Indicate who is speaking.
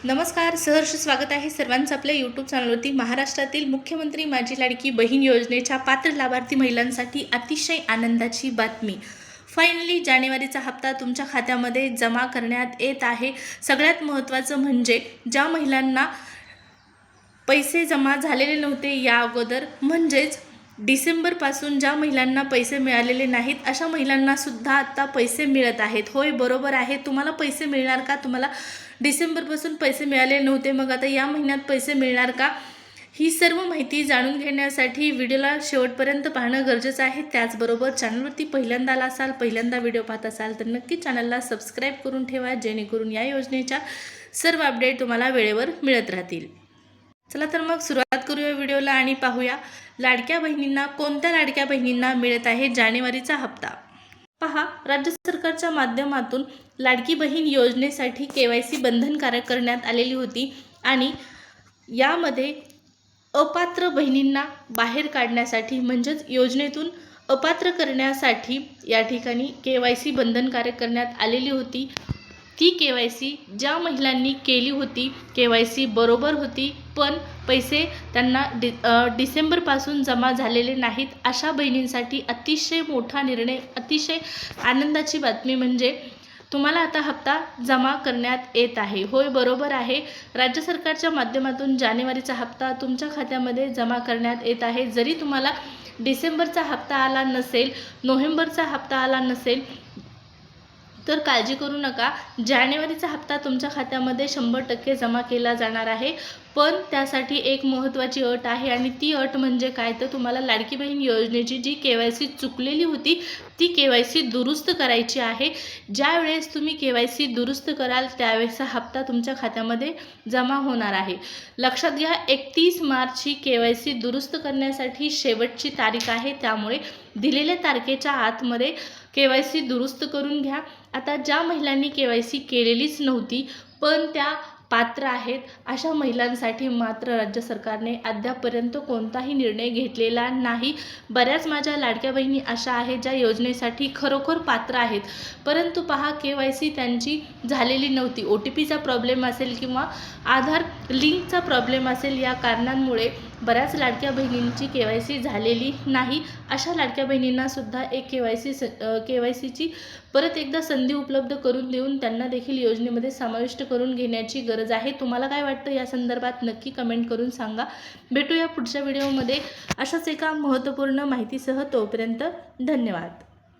Speaker 1: नमस्कार, सहर्ष स्वागत आहे सर्वांचं आपल्या यूट्यूब चॅनलवरती। महाराष्ट्रातील मुख्यमंत्री माझी लाडकी बहीण योजनेच्या पात्र लाभार्थी महिलांसाठी अतिशय आनंदाची बातमी। फायनली जानेवारीचा हप्ता तुमच्या खात्यामध्ये जमा करण्यात येत आहे। सगळ्यात महत्त्वाचं म्हणजे ज्या महिलांना पैसे जमा झालेले नव्हते या अगोदर, म्हणजेच डिसेंबरपासून ज्या महिलांना पैसे मिळालेले नाहीत अशा महिलांना सुद्धा आता पैसे मिळत आहेत। होय, बरोबर आहे। तुम्हाला पैसे मिळणार का? तुम्हाला डिसेंबरपासून पैसे मिळाले नव्हते, मग आता या महिन्यात पैसे मिळणार का? ही सर्व माहिती जाणून घेण्यासाठी व्हिडिओला शेवटपर्यंत पाहणं गरजेचं आहे। त्याचबरोबर चॅनलवरती पहिल्यांदा आला असाल, पहिल्यांदा व्हिडिओ पाहत असाल तर नक्की चॅनलला सबस्क्राईब करून ठेवा, जेणेकरून या योजनेच्या सर्व अपडेट तुम्हाला वेळेवर मिळत राहतील। चला तर मग सुरुवात करूया व्हिडिओला आणि पाहूया लाडक्या बहिणींना, कोणत्या लाडक्या बहिणींना मिळत आहे जानेवारीचा हप्ता। पहा, राज्य सरकारच्या माध्यमातून लाडकी बहीण योजनेसाठी KYC बंधनकारक करण्यात आलेली होती आणि यामध्ये अपात्र बहिणींना बाहेर काढण्यासाठी, म्हणजेच योजनेतून अपात्र करण्यासाठी या ठिकाणी KYC बंधनकारक करण्यात आलेली होती। ती KYC ज्या महिलांनी केली होती, KYC बरोबर होती, पण पैसे त्यांना डिसेंबरपासून जमा झालेले नाहीत अशा बहिणींसाठी अतिशय मोठा निर्णय, अतिशय आनंदाची बातमी म्हणजे तुम्हाला आता हप्ता जमा करण्यात येत आहे। होय, बरोबर आहे। राज्य सरकारच्या माध्यमातून जानेवारीचा हप्ता तुमच्या खात्यामध्ये जमा करण्यात येत आहे। जरी तुम्हाला डिसेंबरचा हप्ता आला नसेल, नोव्हेंबरचा हप्ता आला नसेल तर काळजी करू नका, जानेवारीचा हप्ता तुमच्या खात्यामध्ये 100% जमा केला जाणार आहे। पण त्यासाठी एक महत्त्वाची अट आहे आणि ती अट म्हणजे काय, तर तुम्हाला लाडकी बहीण योजनेची जी KYC चुकलेली होती ती KYC दुरुस्त करायची आहे। ज्या वेळेस तुम्ही KYC दुरुस्त कराल त्यावेळेस हप्ता तुमच्या खात्यामध्ये जमा होणार आहे। लक्षात घ्या, 31 मार्च ही KYC दुरुस्त करण्यासाठी शेवटची तारीख आहे, त्यामुळे दिलेल्या तारखेच्या आतमध्ये KYC दुरुस्त करून घ्या। आता ज्या महिलांनी KYC केलेलीच नव्हती पण त्या पात्र आहेत अशा महिलांसाठी मात्र राज्य सरकारने अद्यापपर्यंत कोणताही निर्णय घेतलेला नाही। बऱ्याच माझ्या लाडक्या बहिणी अशा आहेत ज्या योजनेसाठी खरोखर पात्र आहेत, परंतु पहा KYC त्यांची झालेली नव्हती। OTPचा प्रॉब्लेम असेल किंवा आधार लिंकचा प्रॉब्लेम असेल, या कारणांमुळे बऱ्याच लाडक्या बहिणींची KYC झालेली नाही। अशा लाडक्या बहिणींना सुद्धा एक KYCची परत एकदा संधी उपलब्ध करून देऊन त्यांना देखील योजनेमध्ये समाविष्ट करून घेण्याची गरज आहे। तुम्हाला काय वाटतं या संदर्भात नक्की कमेंट करून सांगा। भेटूया पुढच्या व्हिडिओमध्ये अशाच एका महत्त्वपूर्ण माहितीसह। तोपर्यंत धन्यवाद।